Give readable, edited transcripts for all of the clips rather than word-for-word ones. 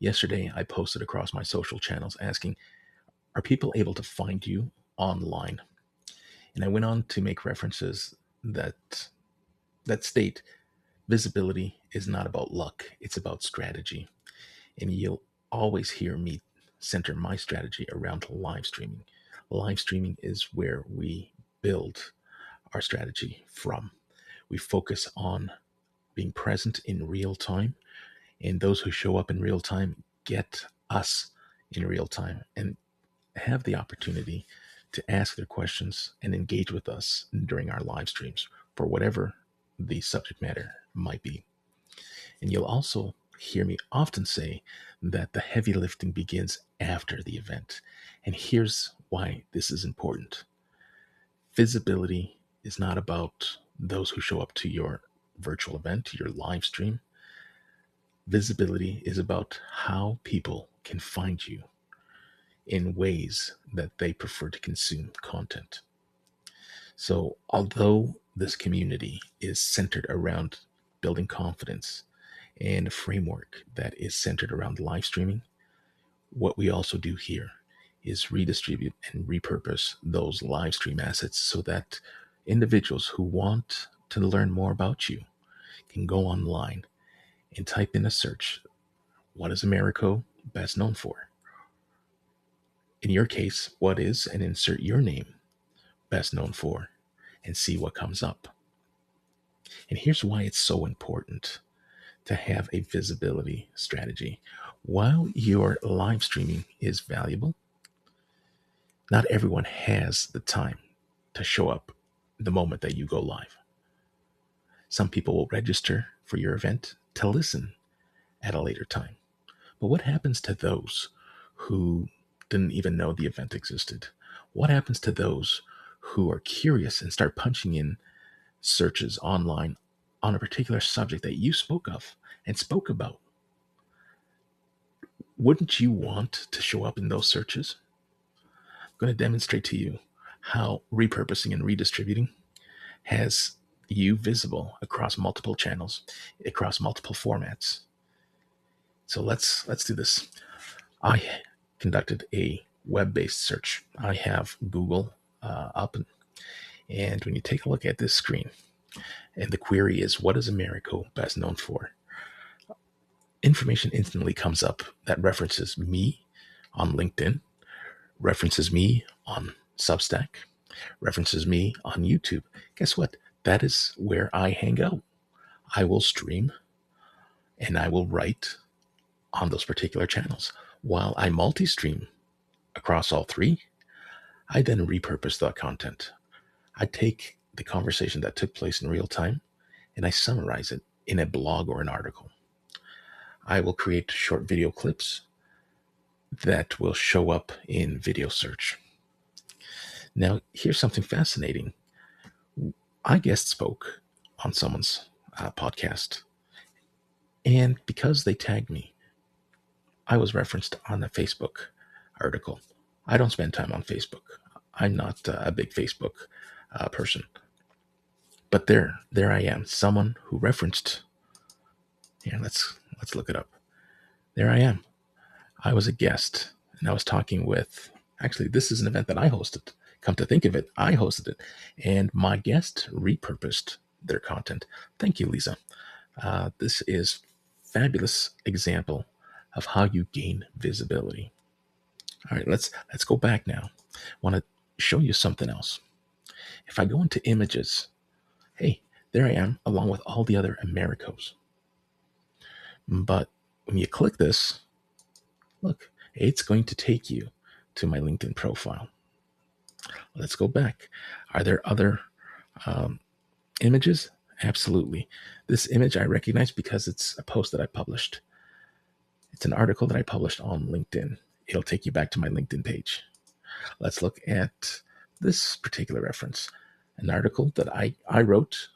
Yesterday, I posted across my social channels asking, are people able to find you online? And I went on to make references that state visibility is not about luck, it's about strategy. And you'll always hear me center my strategy around live streaming. Live streaming is where we build our strategy from. We focus on being present in real time, and those who show up in real time get us in real time and have the opportunity to ask their questions and engage with us during our live streams for whatever the subject matter might be. And you'll also hear me often say that the heavy lifting begins after the event. And here's why this is important. Visibility is not about those who show up to your virtual event, to your live stream. Visibility is about how people can find you in ways that they prefer to consume content. So, although this community is centered around building confidence and a framework that is centered around live streaming, what we also do here is redistribute and repurpose those live stream assets so that individuals who want to learn more about you can go online and type in a search, what is Americo best known for? In your case, what is, and insert your name best known for, and see what comes up. And here's why it's so important to have a visibility strategy. While your live streaming is valuable, not everyone has the time to show up the moment that you go live. Some people will register for your event to listen at a later time. But what happens to those who didn't even know the event existed? What happens to those who are curious and start punching in searches online on a particular subject that you spoke of and spoke about? Wouldn't you want to show up in those searches? I'm going to demonstrate to you how repurposing and redistributing has you visible across multiple channels, across multiple formats. So let's do this. I conducted a web-based search. I have Google up, and when you take a look at this screen, and the query is, what is Americo best known for? Information instantly comes up that references me on LinkedIn, references me on Substack, references me on YouTube. Guess what? That is where I hang out. I will stream and I will write on those particular channels. While I multi-stream across all three, I then repurpose that content. I take the conversation that took place in real time and I summarize it in a blog or an article. I will create short video clips that will show up in video search. Now, here's something fascinating. I guest spoke on someone's podcast, and because they tagged me, I was referenced on a Facebook article. I don't spend time on Facebook. I'm not a big Facebook person. But there I am, someone who referenced. Here, let's look it up. There I am. I was a guest, and I was talking with. Actually, this is an event that I hosted. Come to think of it, I hosted it, and my guest repurposed their content. Thank you, Lisa. This is fabulous example of how you gain visibility. All right, let's go back now. I want to show you something else. If I go into images, hey, there I am along with all the other Americos. But when you click this, look, it's going to take you to my LinkedIn profile. Let's go back. Are there other images? Absolutely. This image I recognize because it's a post that I published. It's an article that I published on LinkedIn. It'll take you back to my LinkedIn page. Let's look at this particular reference, an article that I wrote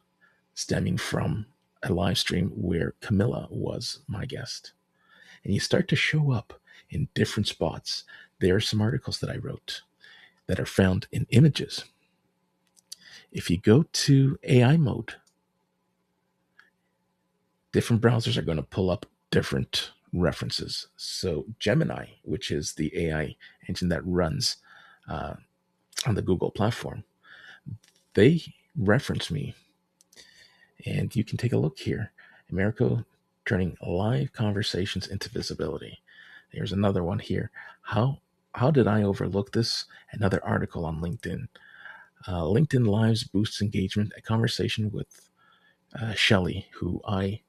stemming from a live stream where Camilla was my guest. And you start to show up in different spots. There are some articles that I wrote that are found in images. If you go to AI mode, different browsers are going to pull up different references. So Gemini, which is the AI engine that runs on the Google platform, they reference me. And you can take a look here. Americo turning live conversations into visibility. Here's another one here. How did I overlook this? Another article on LinkedIn. LinkedIn Lives boosts engagement. A conversation with Shelly, who I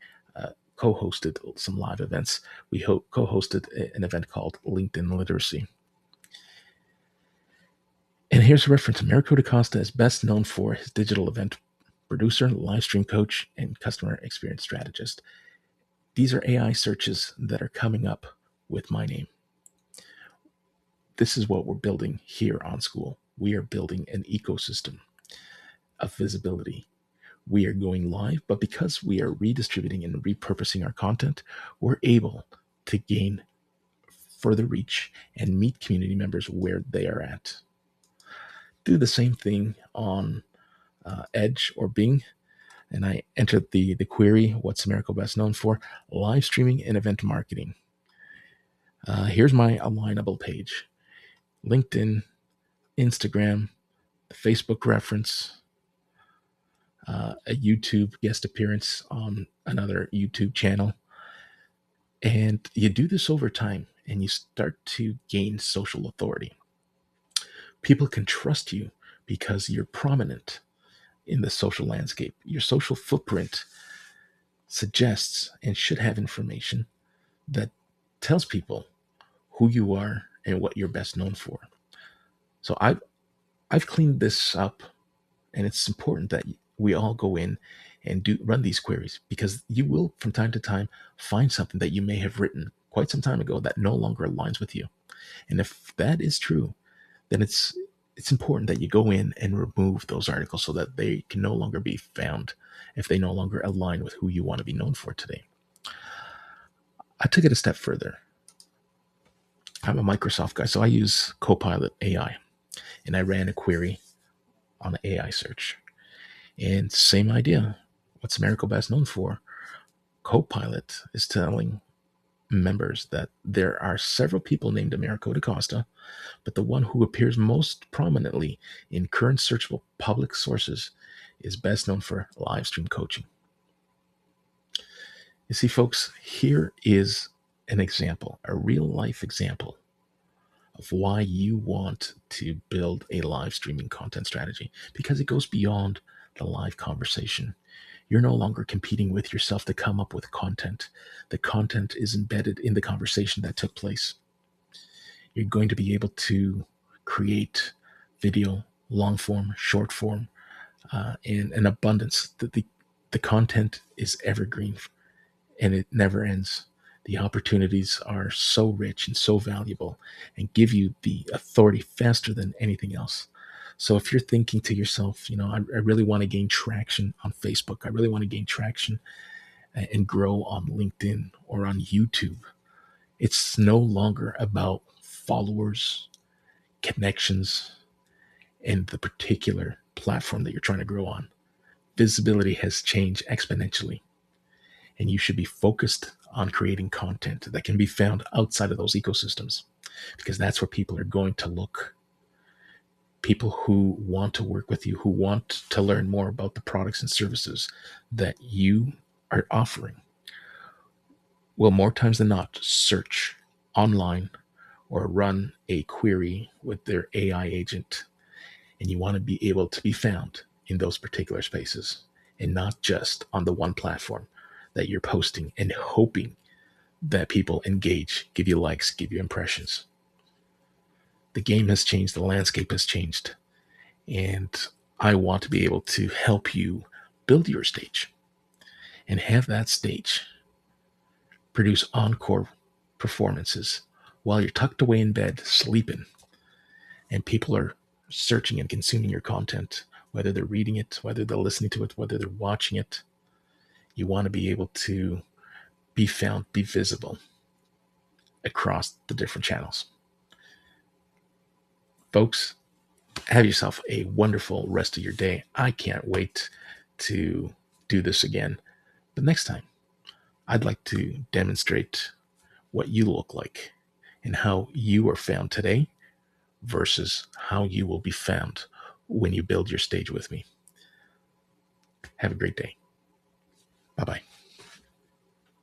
co-hosted some live events. We co-hosted an event called LinkedIn Literacy. And here's a reference. Americo DaCosta is best known for his digital event producer, live stream coach, and customer experience strategist. These are AI searches that are coming up with my name. This is what we're building here on School. We are building an ecosystem of visibility. We are going live, but because we are redistributing and repurposing our content, we're able to gain further reach and meet community members where they are at. Do the same thing on Edge or Bing, and I entered the query, what's Americo best known for? Live streaming and event marketing. Here's my alignable page. LinkedIn, Instagram, the Facebook reference, a YouTube guest appearance on another YouTube channel. And you do this over time and you start to gain social authority. People can trust you because you're prominent in the social landscape. Your social footprint suggests and should have information that tells people who you are and what you're best known for. So I've cleaned this up, and it's important that we all go in and run these queries, because you will from time to time find something that you may have written quite some time ago that no longer aligns with you. And if that is true, then it's important that you go in and remove those articles so that they can no longer be found if they no longer align with who you want to be known for today. I took it a step further. I'm a Microsoft guy, so I use Copilot AI, and I ran a query on an AI search. And same idea. What's Americo best known for? Copilot is telling members that there are several people named Americo DaCosta, but the one who appears most prominently in current searchable public sources is best known for live stream coaching. You see, folks, here is an example, a real life example of why you want to build a live streaming content strategy, because it goes beyond the live conversation. You're no longer competing with yourself to come up with content. The content is embedded in the conversation that took place. You're going to be able to create video, long form, short form, in an abundance. The content is evergreen and it never ends. The opportunities are so rich and so valuable and give you the authority faster than anything else. So if you're thinking to yourself, I really want to gain traction on Facebook, I really want to gain traction and grow on LinkedIn or on YouTube, it's no longer about followers, connections, and the particular platform that you're trying to grow on. Visibility has changed exponentially, and you should be focused on creating content that can be found outside of those ecosystems, because that's where people are going to look. People who want to work with you, who want to learn more about the products and services that you are offering, will more times than not search online or run a query with their AI agent. And you want to be able to be found in those particular spaces and not just on the one platform that you're posting and hoping that people engage, give you likes, give you impressions. The game has changed, the landscape has changed, and I want to be able to help you build your stage and have that stage produce encore performances while you're tucked away in bed sleeping, and people are searching and consuming your content, whether they're reading it, whether they're listening to it, whether they're watching it. You want to be able to be found, be visible across the different channels. Folks, have yourself a wonderful rest of your day. I can't wait to do this again. But next time, I'd like to demonstrate what you look like and how you are found today versus how you will be found when you build your stage with me. Have a great day. Bye-bye.